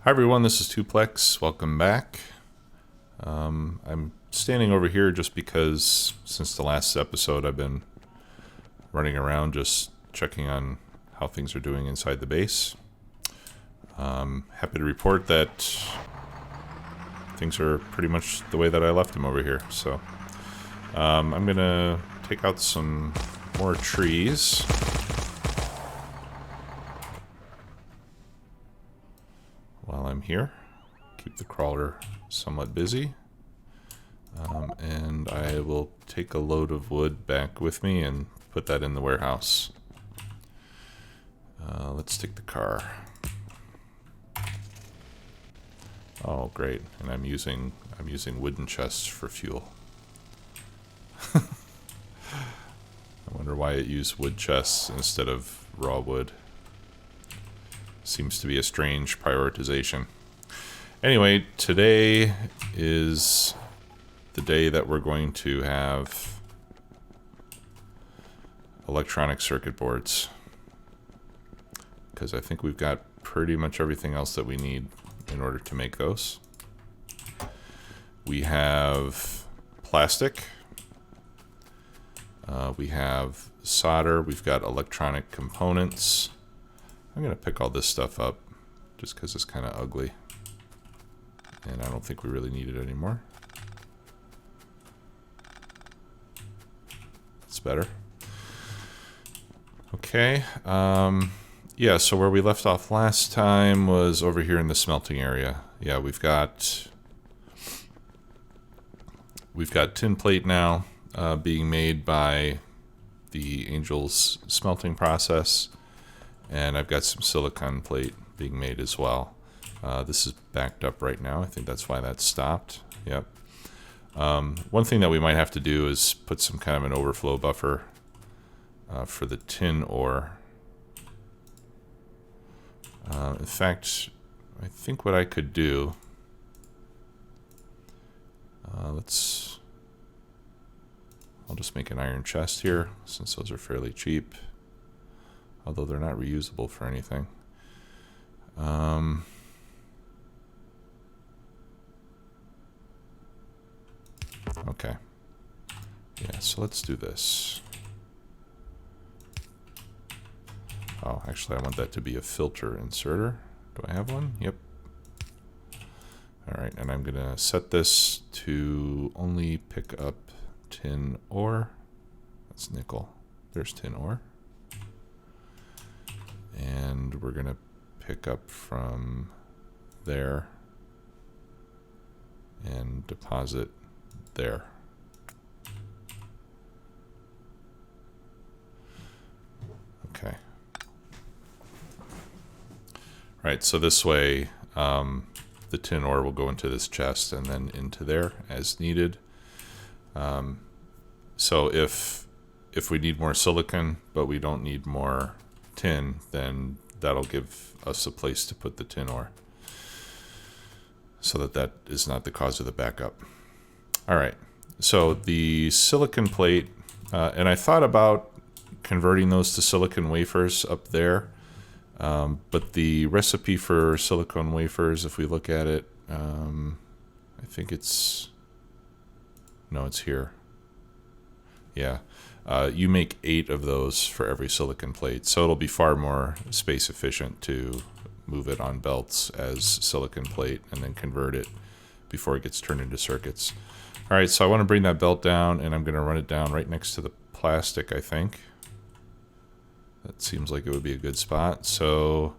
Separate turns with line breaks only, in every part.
Hi everyone, this is Tuplex. Welcome back. I'm standing over here just because since the last episode I've been running around just checking on how things are doing inside the base. Happy to report that things are pretty much the way that I left them over here. So I'm going to take out some more trees. While I'm here, keep the crawler somewhat busy, and I will take a load of wood back with me and put that in the warehouse. Let's take the car. Oh, great! And I'm using wooden chests for fuel. I wonder why it used wood chests instead of raw wood. Seems to be a strange prioritization. Anyway, today is the day that we're going to have electronic circuit boards, because I think we've got pretty much everything else that we need in order to make those. We have plastic, we have solder, we've got electronic components. I'm going to pick all this stuff up just because it's kind of ugly. And I don't think we really need it anymore. That's better. Okay. Yeah, so where we left off last time was over here in the smelting area. Yeah, we've got tin plate now being made by the Angel's smelting process. And I've got some silicon plate being made as well. This is backed up right now. I think that's why that stopped. Yep. One thing that we might have to do is put some kind of an overflow buffer for the tin ore. In fact, I think what I could do... I'll just make an iron chest here, since those are fairly cheap. Although they're not reusable for anything. Okay. Yeah, so let's do this. Oh, actually I want that to be a filter inserter. Do I have one? Yep. Alright, and I'm going to set this to only pick up tin ore. That's nickel. There's tin ore. And we're going to pick up from there and deposit there. Okay. Right, so this way the tin ore will go into this chest and then into there as needed. So if we need more silicon, but we don't need more tin, then that'll give us a place to put the tin ore, so that is not the cause of the backup. All right, so the silicon plate, and I thought about converting those to silicon wafers up there, but the recipe for silicon wafers, if we look at it, I think it's here. Yeah. You make 8 of those for every silicon plate, so it'll be far more space efficient to move it on belts as silicon plate and then convert it before it gets turned into circuits. All right, so I want to bring that belt down, and I'm going to run it down right next to the plastic, I think. That seems like it would be a good spot. So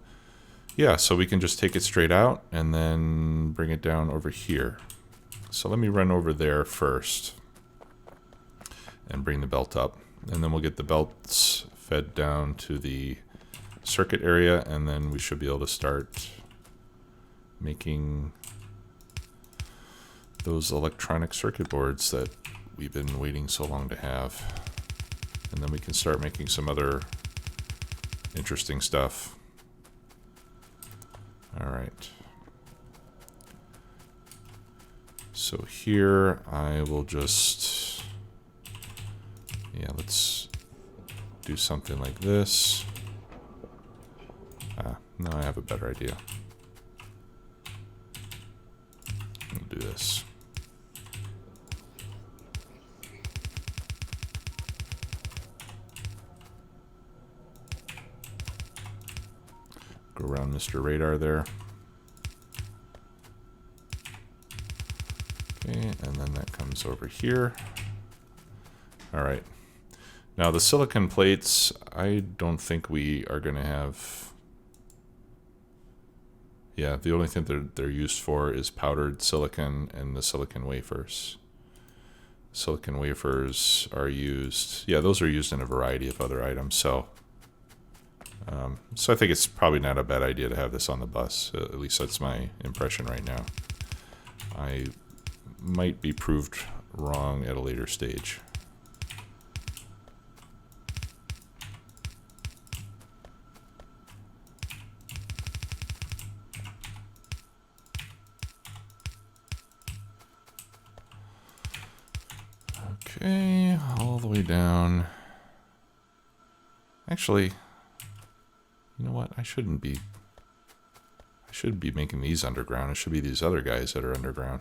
yeah, so we can just take it straight out and then bring it down over here. So let me run over there first and bring the belt up, and then we'll get the belts fed down to the circuit area, and then we should be able to start making those electronic circuit boards that we've been waiting so long to have. And then we can start making some other interesting stuff. All right. So here I will just... Yeah, let's do something like this. No, I have a better idea. this. Go around Mr. Radar there. Okay, and then that comes over here. All right. Now the silicon plates, I don't think we are going to have... Yeah, the only thing they're used for is powdered silicon and the silicon wafers. Silicon wafers are used... Yeah, those are used in a variety of other items, so I think it's probably not a bad idea to have this on the bus. At least that's my impression right now. I might be proved wrong at a later stage. Okay, all the way down. Actually, you know what? I should be making these underground. It should be these other guys that are underground.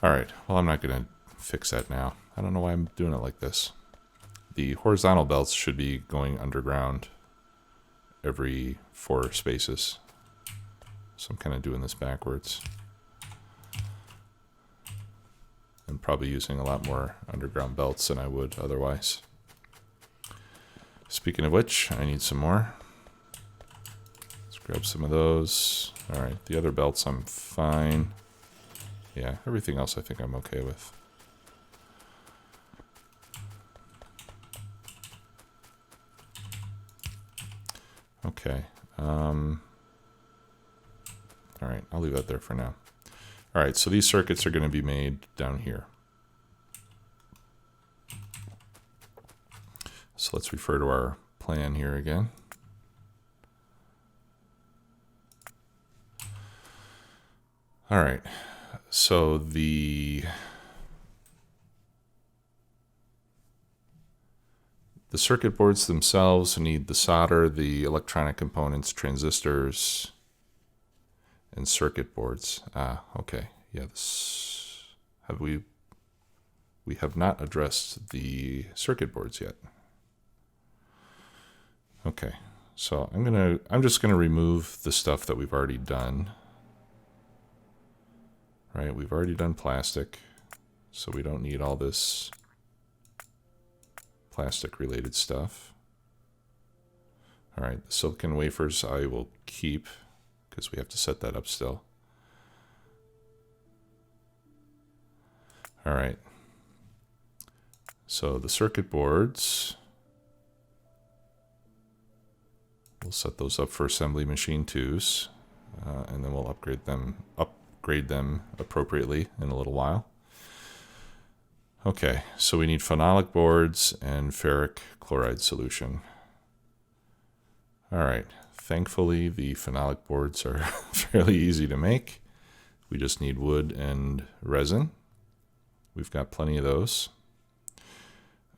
All right, well, I'm not going to fix that now. I don't know why I'm doing it like this. The horizontal belts should be going underground every 4 spaces. So I'm kind of doing this backwards. I'm probably using a lot more underground belts than I would otherwise. Speaking of which, I need some more. Let's grab some of those. All right, the other belts I'm fine. Yeah, everything else I think I'm okay with. Okay. All right, I'll leave that there for now. All right, so these circuits are going to be made down here. So let's refer to our plan here again. All right, so the circuit boards themselves need the solder, the electronic components, transistors, and circuit boards. Okay, yeah, we have not addressed the circuit boards yet. Okay, so I'm just gonna remove the stuff that we've already done. Right, we've already done plastic, so we don't need all this plastic related stuff. All right, the silicon wafers I will keep because we have to set that up still. All right, so the circuit boards, we'll set those up for assembly machine 2s, and then we'll upgrade them appropriately in a little while. Okay, so we need phenolic boards and ferric chloride solution. All right, thankfully the phenolic boards are fairly easy to make. We just need wood and resin. We've got plenty of those.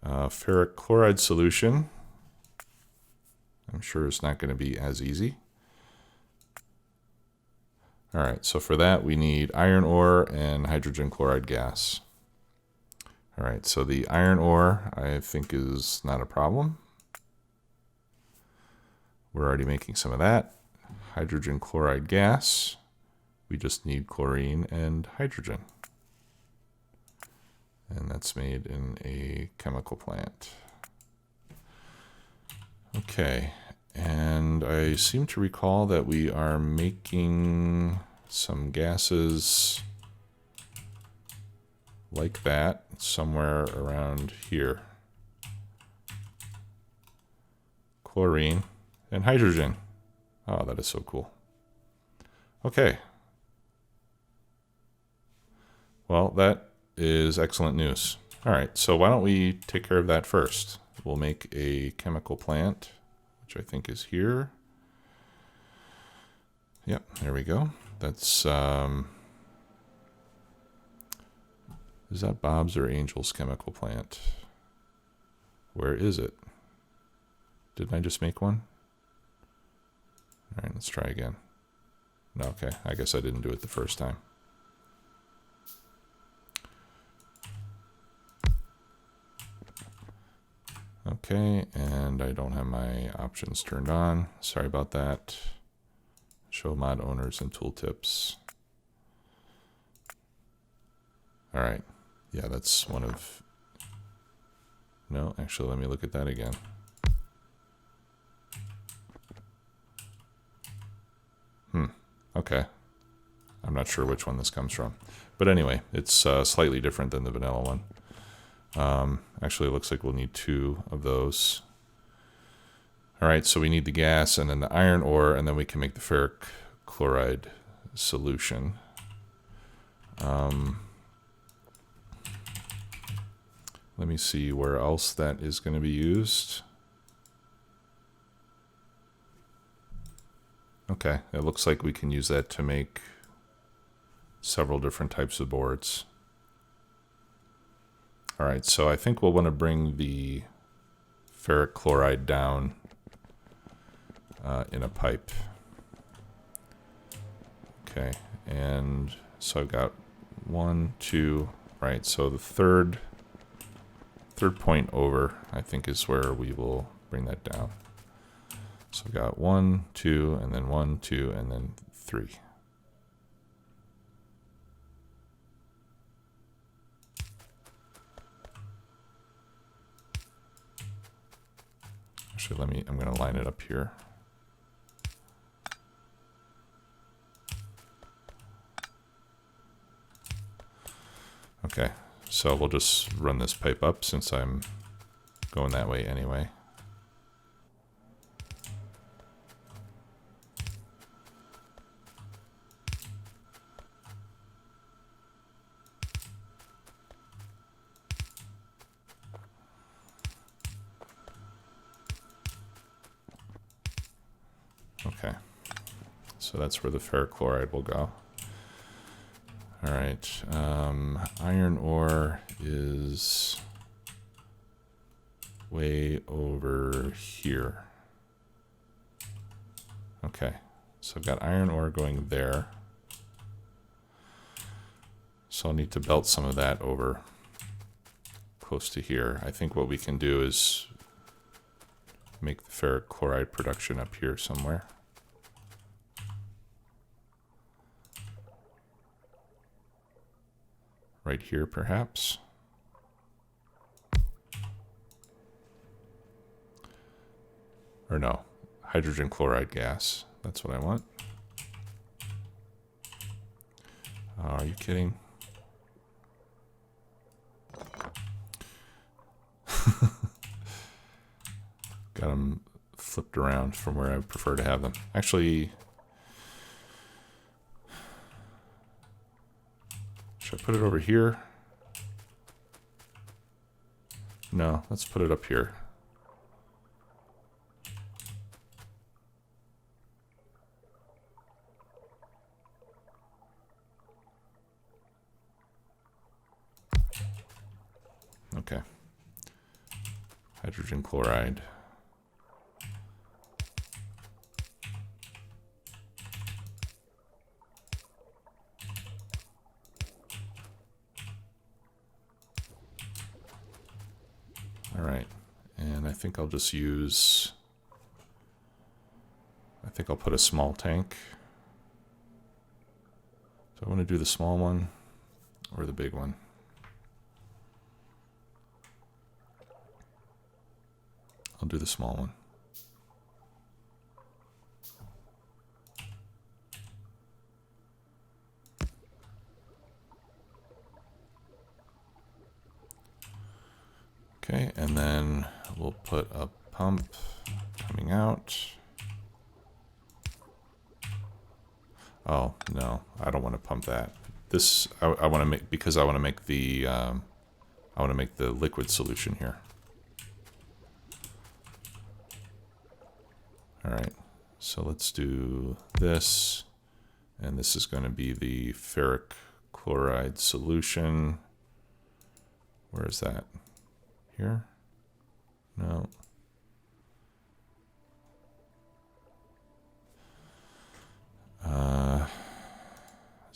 Ferric chloride solution, I'm sure it's not going to be as easy. All right, so for that we need iron ore and hydrogen chloride gas. All right, so the iron ore I think is not a problem. We're already making some of that. Hydrogen chloride gas, we just need chlorine and hydrogen. And that's made in a chemical plant. Okay, and I seem to recall that we are making some gases like that somewhere around here. Chlorine and hydrogen. Oh, that is so cool. Okay. Well, that is excellent news. All right, so why don't we take care of that first? We'll make a chemical plant, which I think is here. Yep, there we go. That's, is that Bob's or Angel's chemical plant? Where is it? Didn't I just make one? All right, let's try again. No, okay, I guess I didn't do it the first time. Okay, and I don't have my options turned on. Sorry about that. Show mod owners and tooltips. All right, yeah, that's one of... No, actually, let me look at that again. Okay. I'm not sure which one this comes from. But anyway, it's slightly different than the vanilla one. Actually, it looks like we'll need 2 of those. All right, so we need the gas and then the iron ore, and then we can make the ferric chloride solution. Let me see where else that is going to be used. Okay, it looks like we can use that to make several different types of boards. All right, so I think we'll want to bring the ferric chloride down in a pipe. Okay, and so I've got 1, 2, right, so the third point over, I think, is where we will bring that down. So I've got 1, 2, and then 1, 2, and then 3. Actually, I'm going to line it up here. Okay, so we'll just run this pipe up since I'm going that way anyway. Okay, so that's where the ferric chloride will go. All right, iron ore is way over here. Okay, so I've got iron ore going there. So I'll need to belt some of that over close to here. I think what we can do is make the ferric chloride production up here somewhere. Right here, perhaps. Or no, hydrogen chloride gas. That's what I want. Oh, are you kidding? Got them flipped around from where I prefer to have them. Actually, should I put it over here? No, let's put it up here. Okay. Hydrogen chloride. All right, and I think I'll just use, I think I'll put a small tank. So I want to do the small one or the big one. I'll do the small one. Okay, and then we'll put a pump coming out. Oh, no, I don't want to pump that. This, I want to make, because I want to make the, liquid solution here. All right, so let's do this, and this is going to be the ferric chloride solution. Where is that? Here? No.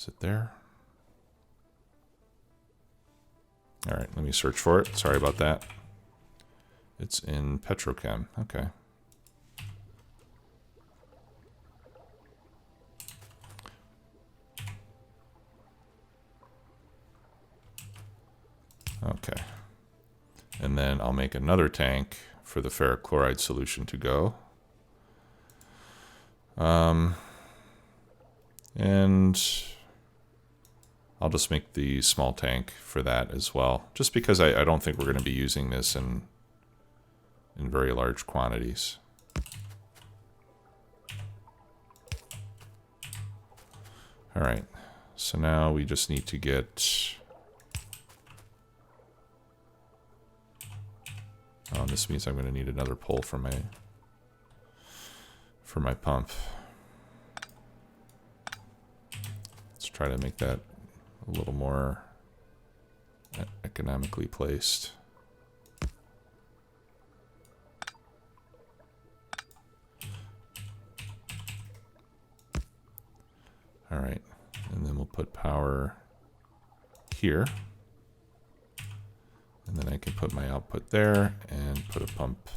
Is it there? All right, let me search for it. Sorry about that. It's in Petrochem. Okay. Okay. And then I'll make another tank for the ferric chloride solution to go. And I'll just make the small tank for that as well, just because I don't think we're going to be using this in very large quantities. All right, so now we just need to get... Oh, this means I'm going to need another pole for my pump. Let's try to make that a little more economically placed. All right, and then we'll put power here. And then I can put my output there and put a pump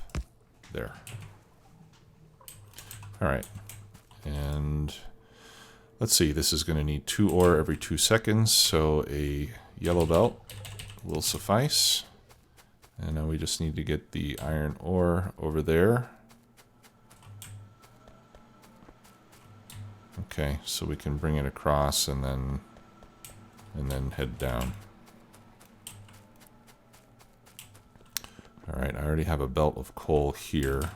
there. All right, and let's see, this is going to need 2 ore every 2 seconds, so a yellow belt will suffice. And now we just need to get the iron ore over there. Okay, so we can bring it across and then head down. All right, I already have a belt of coal here,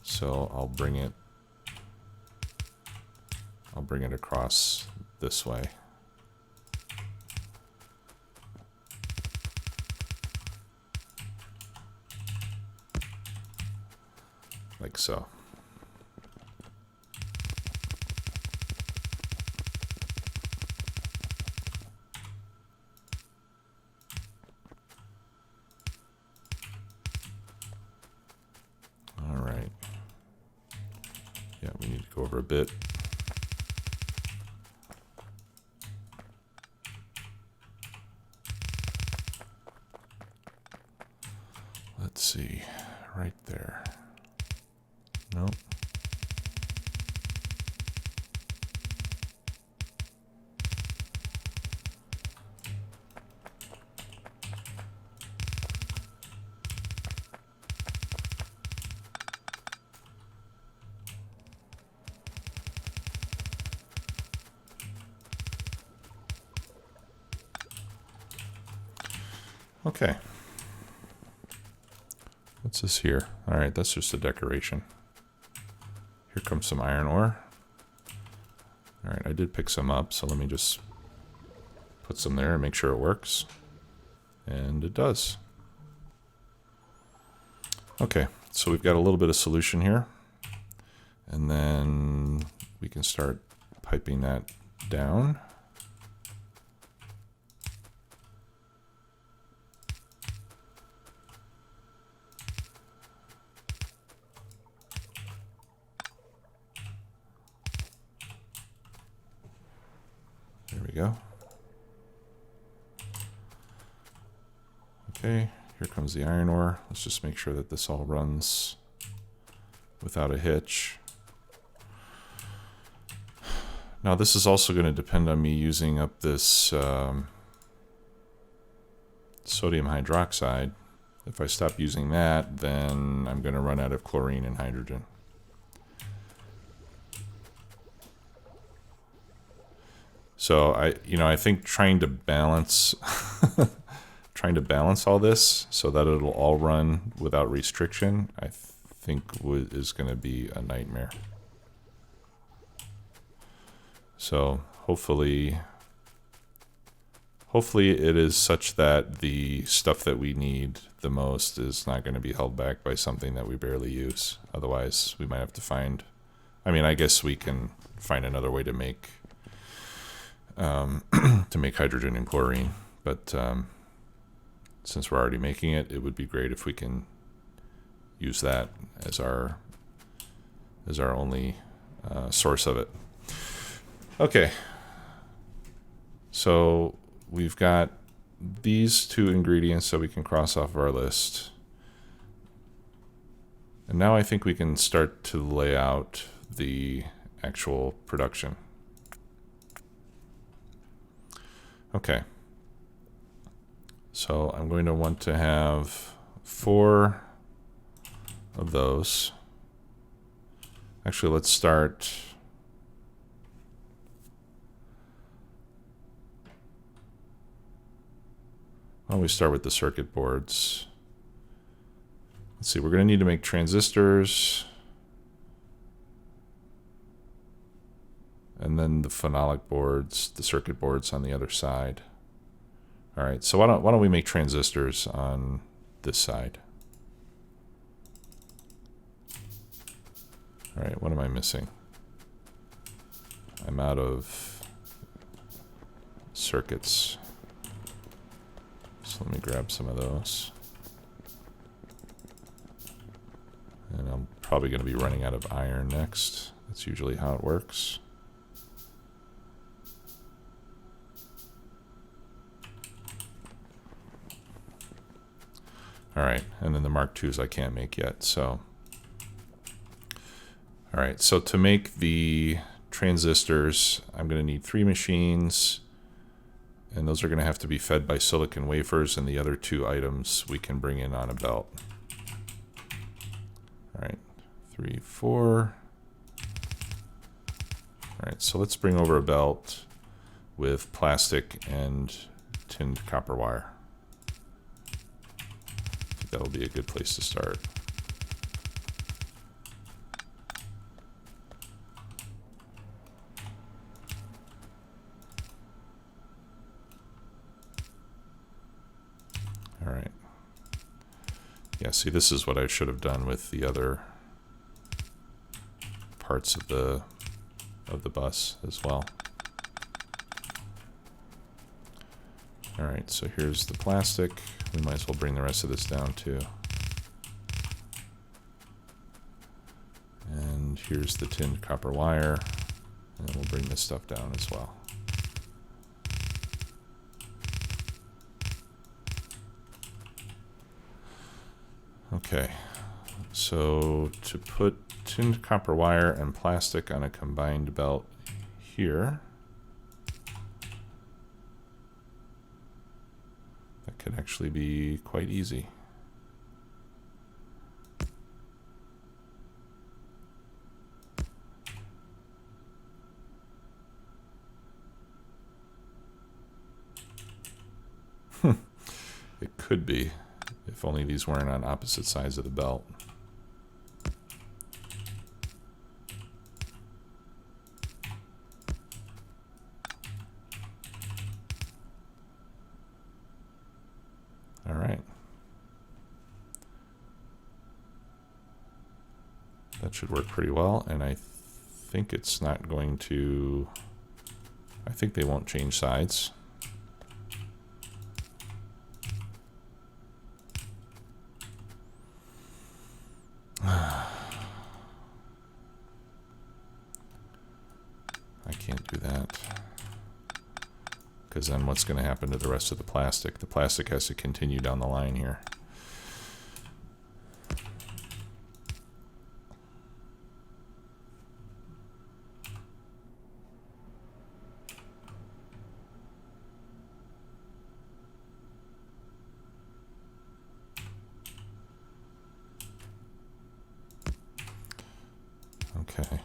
so I'll bring it across this way. Like so. All right. Yeah, we need to go over a bit. Let's see, right there. Nope. Okay. What's this here? All right, that's just a decoration. Here comes some iron ore. All right, I did pick some up, so let me just put some there and make sure it works. And it does. Okay, so we've got a little bit of solution here. And then we can start piping that down. There we go. Okay, here comes the iron ore. Let's just make sure that this all runs without a hitch. Now this is also going to depend on me using up this sodium hydroxide. If I stop using that, then I'm going to run out of chlorine and hydrogen. So I think trying to balance all this so that it'll all run without restriction, I think is going to be a nightmare. So hopefully it is such that the stuff that we need the most is not going to be held back by something that we barely use. Otherwise, we might have to find, I guess we can find another way to make hydrogen and chlorine, but since we're already making it, it would be great if we can use that as our only source of it. Okay. So we've got these two ingredients that we can cross off of our list. And now I think we can start to lay out the actual production. Okay. So I'm going to want to have 4 of those. Actually, let's start. Why don't we start with the circuit boards? Let's see, we're going to need to make transistors. And then the phenolic boards, the circuit boards on the other side. All right, so why don't we make transistors on this side? All right, what am I missing? I'm out of circuits. So let me grab some of those. And I'm probably going to be running out of iron next. That's usually how it works. All right, and then the Mark IIs I can't make yet, so. All right, so to make the transistors, I'm going to need 3 machines, and those are going to have to be fed by silicon wafers, and the other 2 items we can bring in on a belt. All right, 3, 4. All right, so let's bring over a belt with plastic and tinned copper wire. That'll be a good place to start. All right. Yeah, see, this is what I should have done with the other parts of the bus as well. All right, so here's the plastic. We might as well bring the rest of this down too. And here's the tinned copper wire. And we'll bring this stuff down as well. Okay, so to put tinned copper wire and plastic on a combined belt here, that could actually be quite easy. It could be, if only these weren't on opposite sides of the belt. All right. That should work pretty well, and I think it's not going to, I think they won't change sides. I can't do that. Because then what's going to happen to the rest of the plastic? The plastic has to continue down the line here. Okay.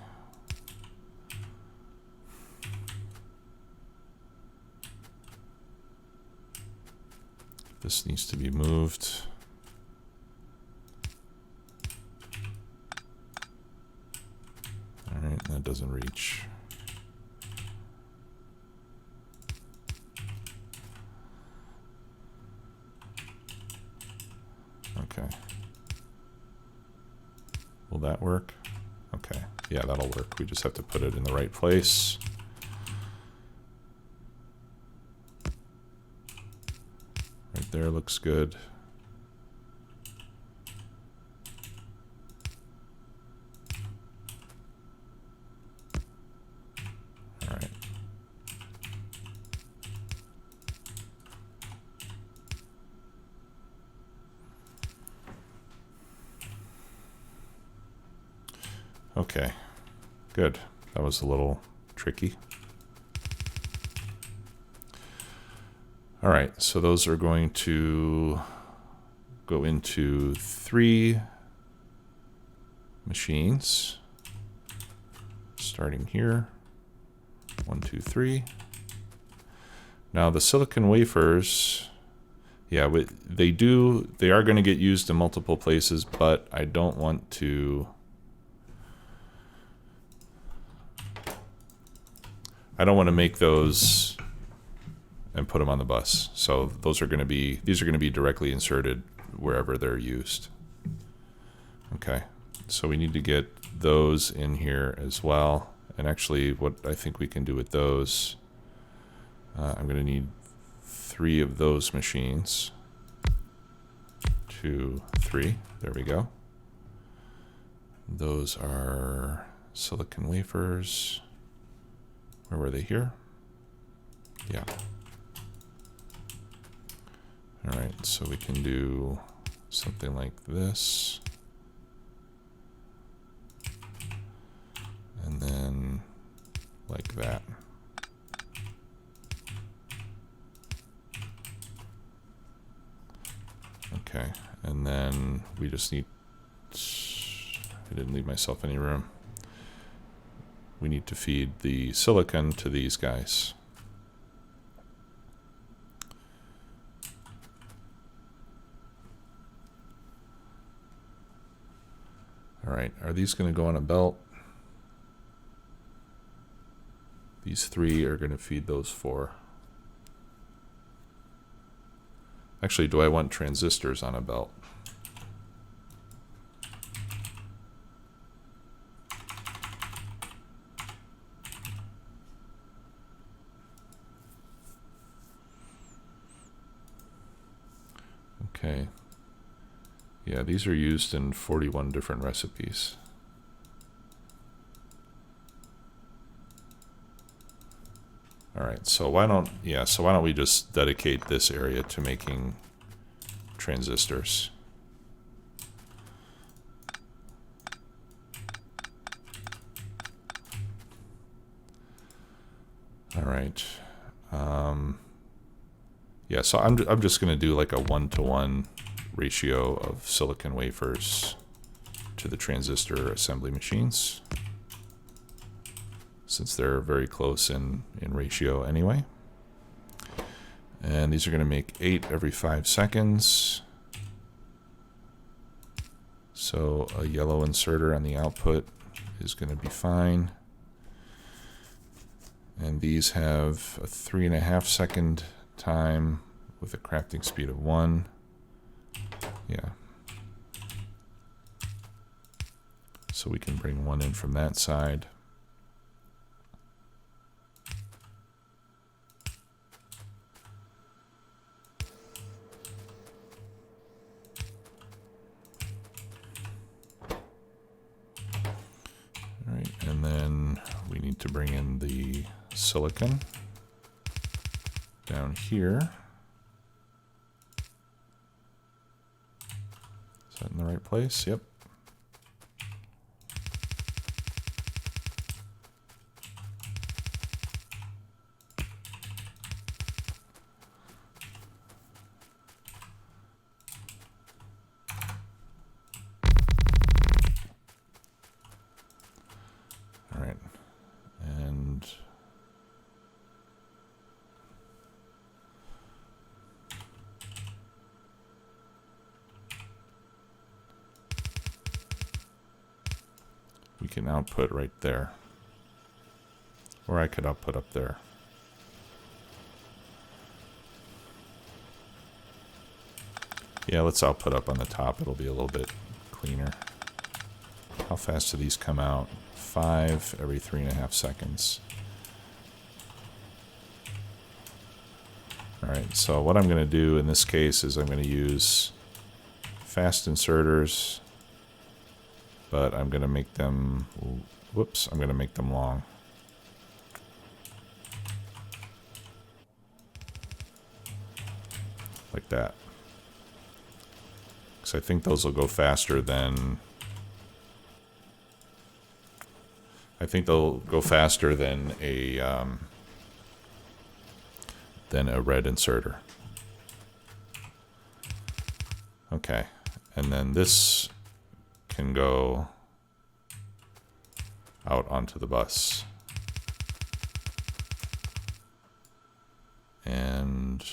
This needs to be moved. All right, that doesn't reach. Okay. Will that work? Okay, yeah, that'll work. We just have to put it in the right place. Right there looks good. All right. Okay, good. That was a little tricky. All right, so those are going to go into 3 machines, starting here. 1, 2, 3. Now the silicon wafers, yeah, they are going to get used in multiple places, but I don't want to. I don't want to make those and put them on the bus. So these are going to be directly inserted wherever they're used. Okay, so we need to get those in here as well. And actually, what I think we can do with those, I'm going to need 3 of those machines. 2, 3. There we go. Those are silicon wafers. Where were they? Here? Yeah. All right, so we can do something like this. And then like that. Okay, and then we just need, I didn't leave myself any room. We need to feed the silicon to these guys. All right, are these going to go on a belt? These 3 are going to feed those 4. Actually, do I want transistors on a belt? Okay. Yeah, these are used in 41 different recipes. All right, so why don't we just dedicate this area to making transistors? All right. Yeah, so I'm just going to do like a 1-to-1 ratio of silicon wafers to the transistor assembly machines, since they're very close in ratio anyway. And these are going to make 8 every 5 seconds. So a yellow inserter on the output is going to be fine. And these have a 3.5 second time with a crafting speed of 1. Yeah. So we can bring 1 in from that side. All right, and then we need to bring in the silicon down here. Is that in the right place? Yep. All right, and we can output right there, or I could output up there. Yeah, let's output up on the top. It'll be a little bit cleaner. How fast do these come out? 5 every 3.5 seconds. All right, so what I'm going to do in this case is I'm going to use fast inserters, but I'm going to make them, whoops, I'm going to make them long. Like that. Because I think those will go faster than I think they'll go faster than a red inserter. Okay, and then this can go out onto the bus. And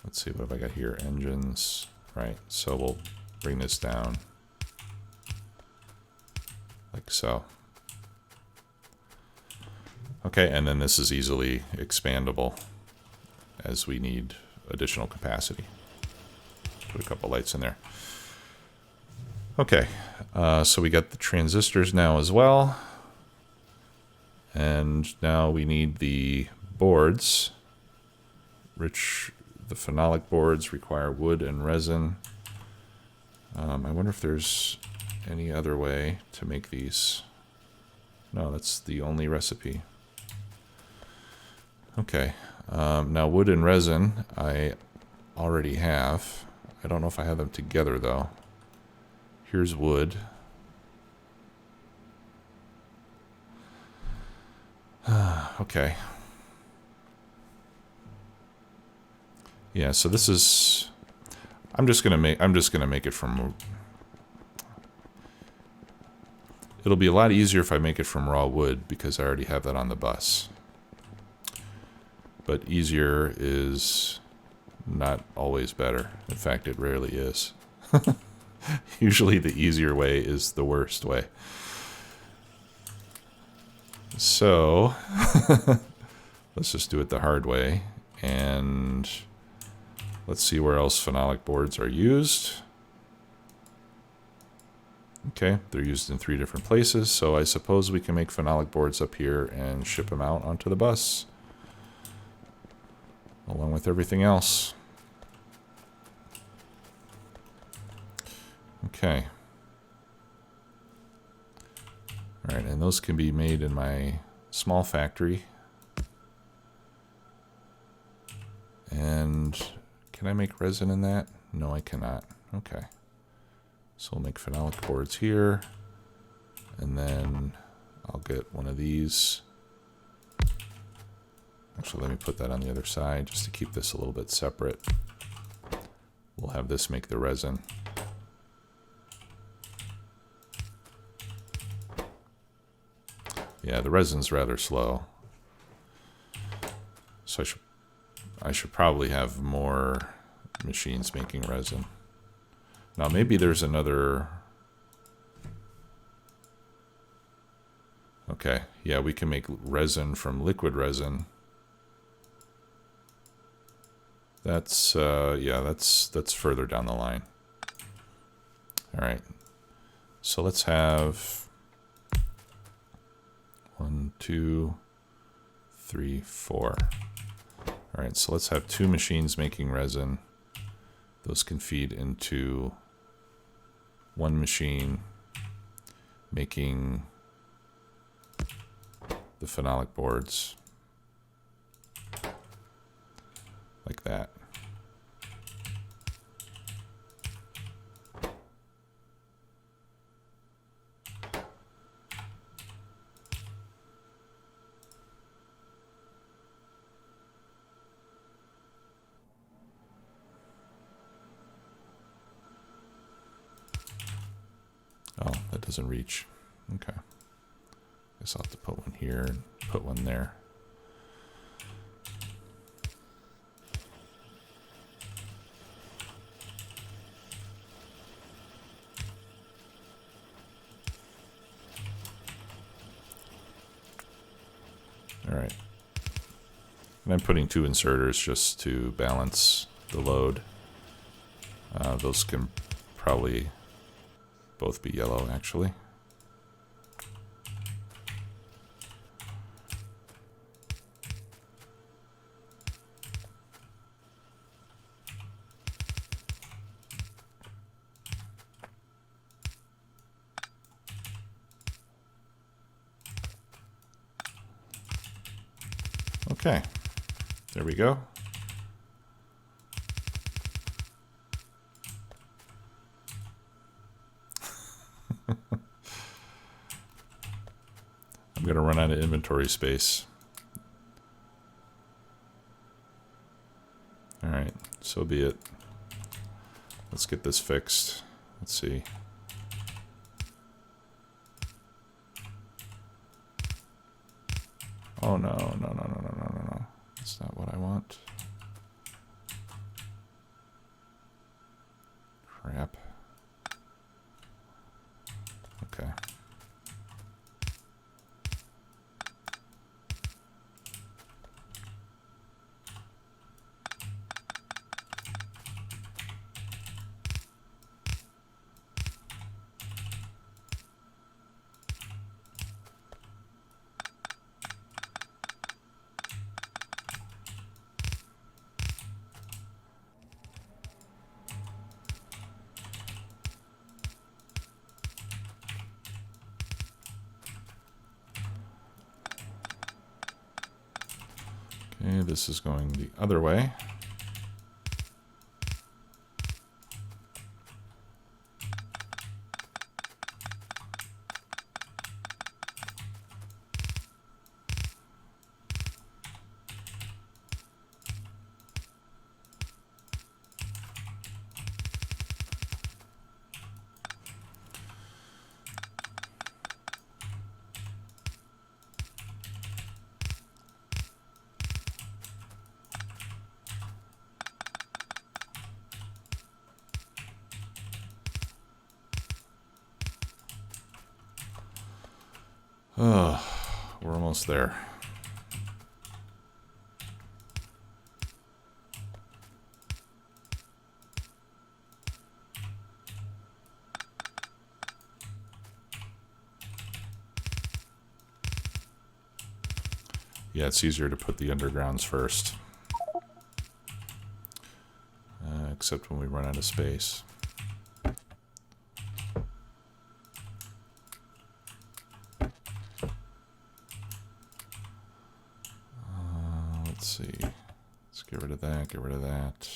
let's see, what have I got here? Engines, right? So we'll bring this down like so. Okay, and then this is easily expandable as we need additional capacity. Put a couple lights in there. Okay, so we got the transistors now as well. And now we need the boards. The phenolic boards require wood and resin. I wonder if there's any other way to make these. No, that's the only recipe. Okay, now wood and resin I already have. I don't know if I have them together though. Here's wood. Okay. Yeah, so this is, I'm just gonna make it from, it'll be a lot easier if I make it from raw wood because I already have that on the bus. But easier is not always better. In fact, it rarely is. Usually the easier way is the worst way. So let's just do it the hard way, and let's see where else phenolic boards are used. Okay, they're used in 3 different places, so I suppose we can make phenolic boards up here and ship them out onto the bus, along with everything else. Okay. All right, and those can be made in my small factory. And can I make resin in that? No, I cannot. Okay. So we'll make phenolic boards here. And then I'll get one of these. Actually, let me put that on the other side just to keep this a little bit separate. We'll have this make the resin. Yeah, the resin's rather slow. So I should probably have more machines making resin. Now maybe there's another. Okay, yeah, we can make resin from liquid resin. That's yeah, that's further down the line. All right. So let's have 1, 2, 3, 4. All right, so let's have 2 machines making resin. Those can feed into 1 machine making the phenolic boards. Like that. Oh, that doesn't reach. Okay. Guess I'll have to put one here and put one there. All right. And I'm putting 2 inserters just to balance the load. Those can probably both be yellow, actually. Okay, there we go. I'm going to run out of inventory space. All right, so be it. Let's get this fixed. Let's see. Oh no, no, no, no, no, no, no, no. That's not what I want. Crap. Okay. Okay, this is going the other way. Oh, we're almost there. Yeah, it's easier to put the undergrounds first. Except when we run out of space. Let's see. Let's get rid of that, get rid of that.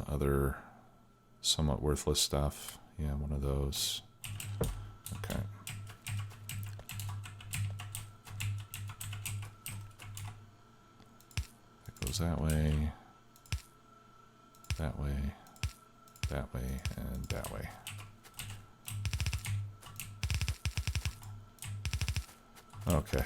Other somewhat worthless stuff. Yeah, one of those. Okay. It goes that way, that way, that way, and that way. Okay.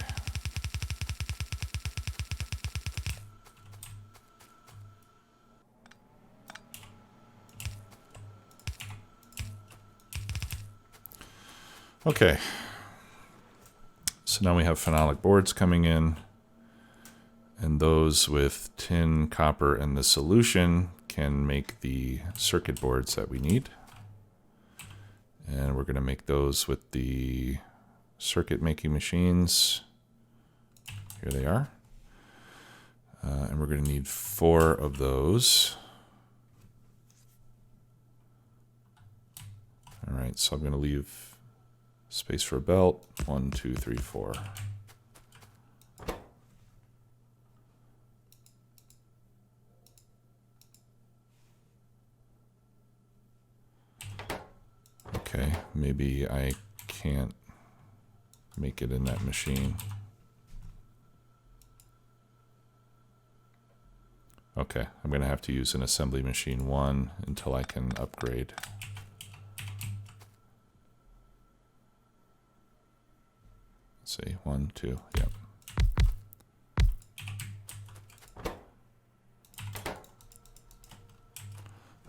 Okay. So now we have phenolic boards coming in, and those with tin, copper, and the solution can make the circuit boards that we need. And we're going to make those with the circuit making machines. Here they are. And we're going to need 4 of those. All right, so I'm going to leave space for a belt. 1, 2, 3, 4. Okay, maybe I can't make it in that machine. Okay, I'm going to have to use an assembly machine 1 until I can upgrade. Let's see, 1, 2, yep.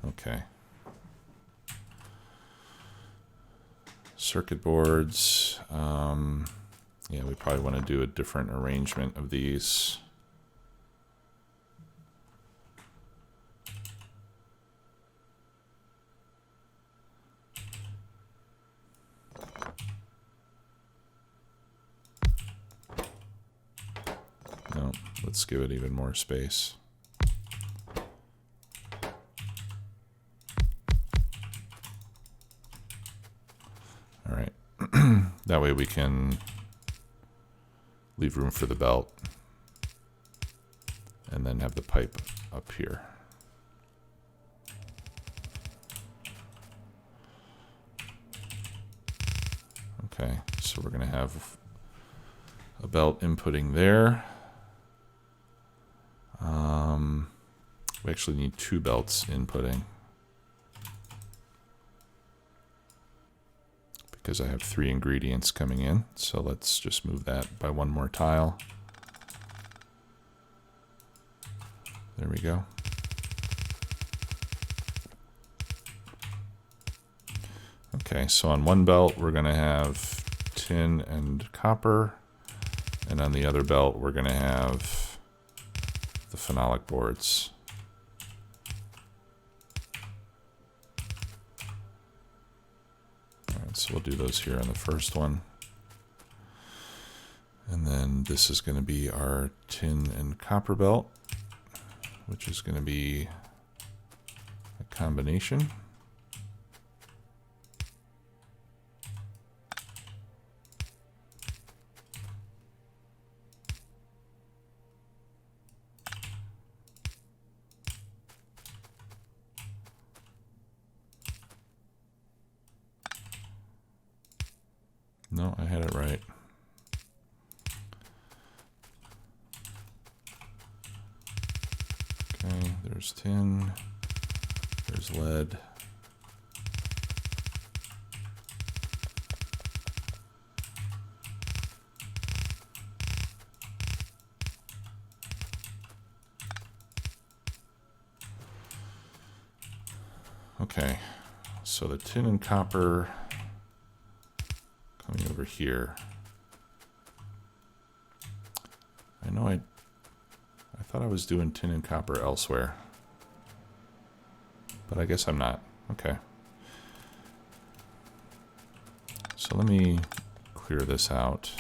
Okay. Circuit boards. Yeah, we probably want to do a different arrangement of these. No, let's give it even more space. All right. That way we can leave room for the belt and then have the pipe up here. Okay, so So we're going to have a belt inputting there. We actually need 2 belts inputting because I have 3 ingredients coming in. So let's just move that by 1 more tile. There we go. Okay, so on one belt we're going to have tin and copper, and on the other belt we're going to have the phenolic boards. All right, so we'll do those here on the first one. And then this is going to be our tin and copper belt, which is going to be a combination. No, I had it right. Okay, there's tin, there's lead. Okay, so the tin and copper coming over here. I know I thought I was doing tin and copper elsewhere, but I guess I'm not. Okay. So let me clear this out.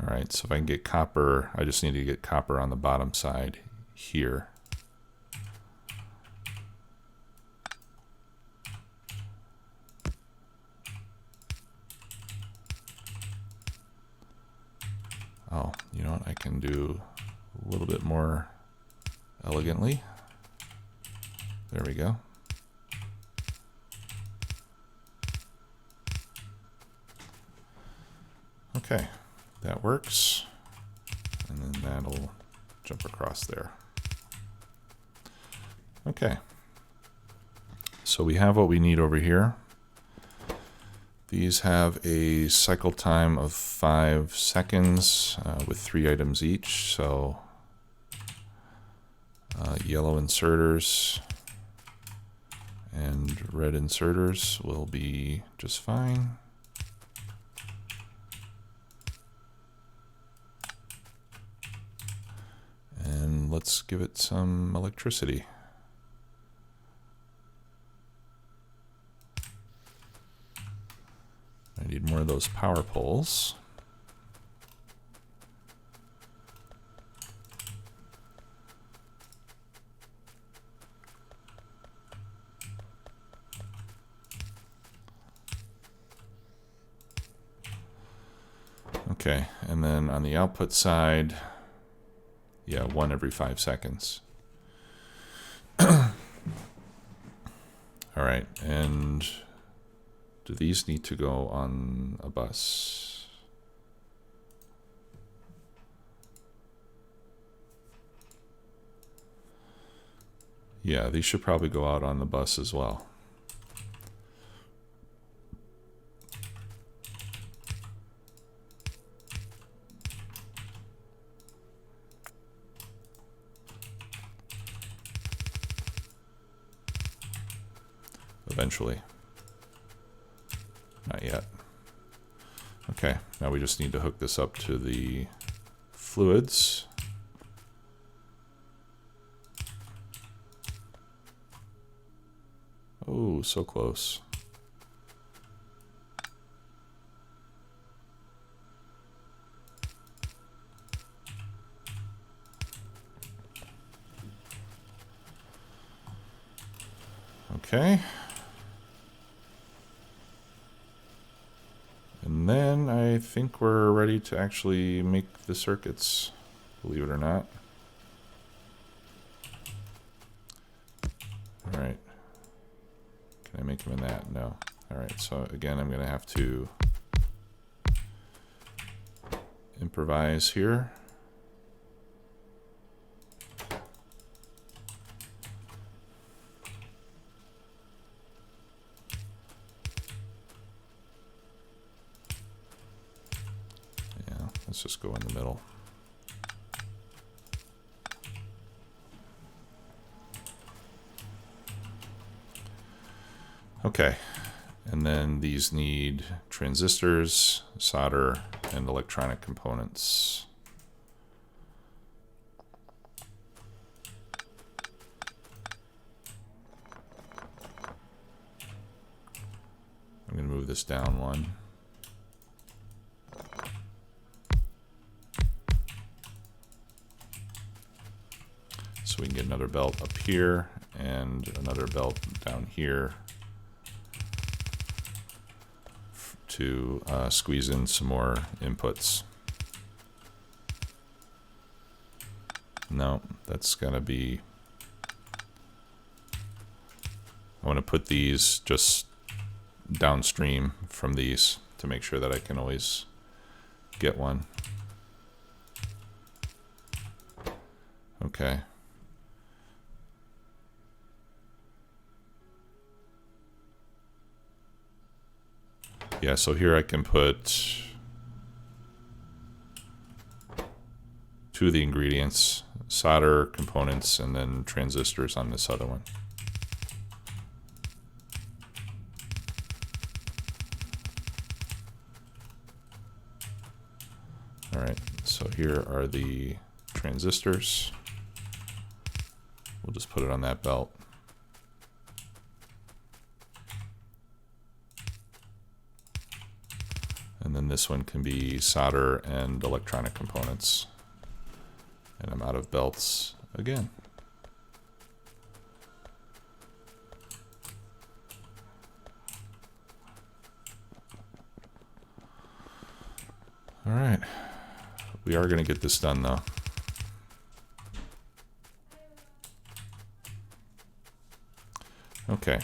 All right, so if I can get copper, I just need to get copper on the bottom side here. Oh, you know what? I can do a little bit more elegantly. There we go. Okay, that works. And then that'll jump across there. Okay. So we have what we need over here. These have a cycle time of 5 seconds with 3 items each. So yellow inserters and red inserters will be just fine. And let's give it some electricity. I need more of those power poles. Okay, and then on the output side, yeah, 1 every 5 seconds. All right, and do these need to go on a bus? Yeah, these should probably go out on the bus as well. Eventually. Not yet. Okay, now we just need to hook this up to the fluids. Oh, so close. Okay. And then I think we're ready to actually make the circuits, believe it or not. All right. Can I make them in that? No. All right, so again, I'm going to have to improvise here. Let's just go in the middle. Okay, and then these need transistors, solder, and electronic components. I'm going to move this down one. So we can get another belt up here and another belt down here to squeeze in some more inputs. No, that's gonna be, I want to put these just downstream from these to make sure that I can always get one. Okay. Yeah, so here I can put 2 of the ingredients, solder components, and then transistors on this other one. All right, so here are the transistors. We'll just put it on that belt. And then this one can be solder and electronic components. And I'm out of belts again. All right. We are going to get this done though. Okay.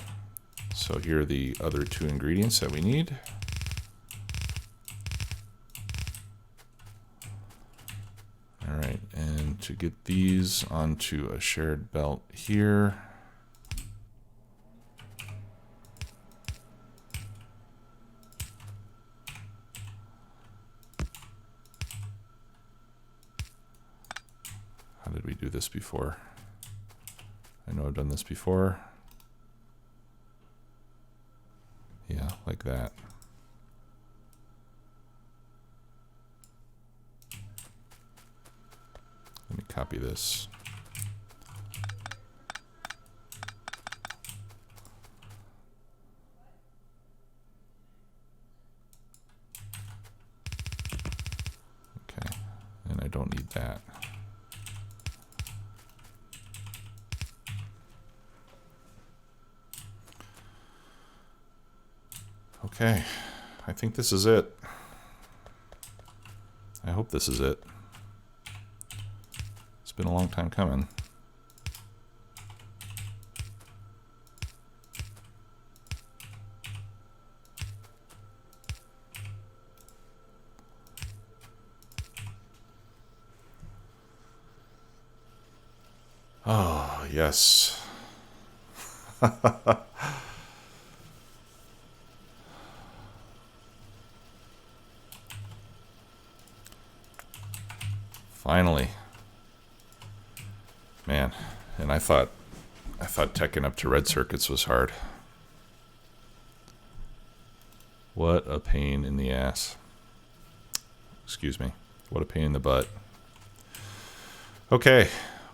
So here are the other 2 ingredients that we need. All right, and to get these onto a shared belt here, how did we do this before? I know I've done this before. Yeah, like that. Let me copy this. Okay, and I don't need that. Okay, I think this is it. I hope this is it. It's been a long time coming. Oh, yes. Finally. Man, and I thought teching up to red circuits was hard. What a pain in the ass. Excuse me. What a pain in the butt. Okay,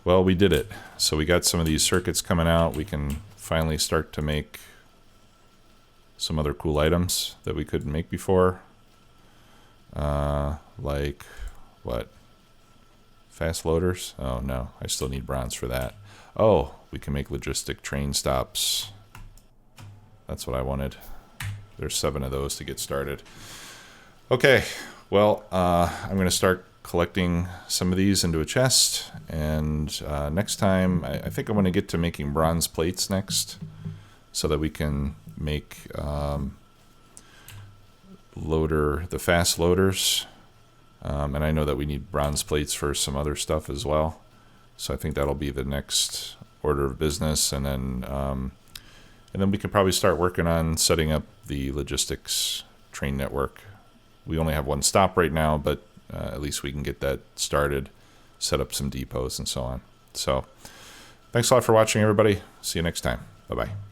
well, we did it. So we got some of these circuits coming out. We can finally start to make some other cool items that we couldn't make before. Like, what? Fast loaders? Oh no, I still need bronze for that. Oh, we can make logistic train stops. That's what I wanted. There's 7 of those to get started. Okay, well, I'm going to start collecting some of these into a chest, and next time I think I'm going to get to making bronze plates next, so that we can make the fast loaders, and I know that we need bronze plates for some other stuff as well, so I think that'll be the next order of business, and then we can probably start working on setting up the logistics train network. We only have one stop right now, but at least we can get that started, set up some depots and so on. So thanks a lot for watching, everybody. See you next time. Bye-bye.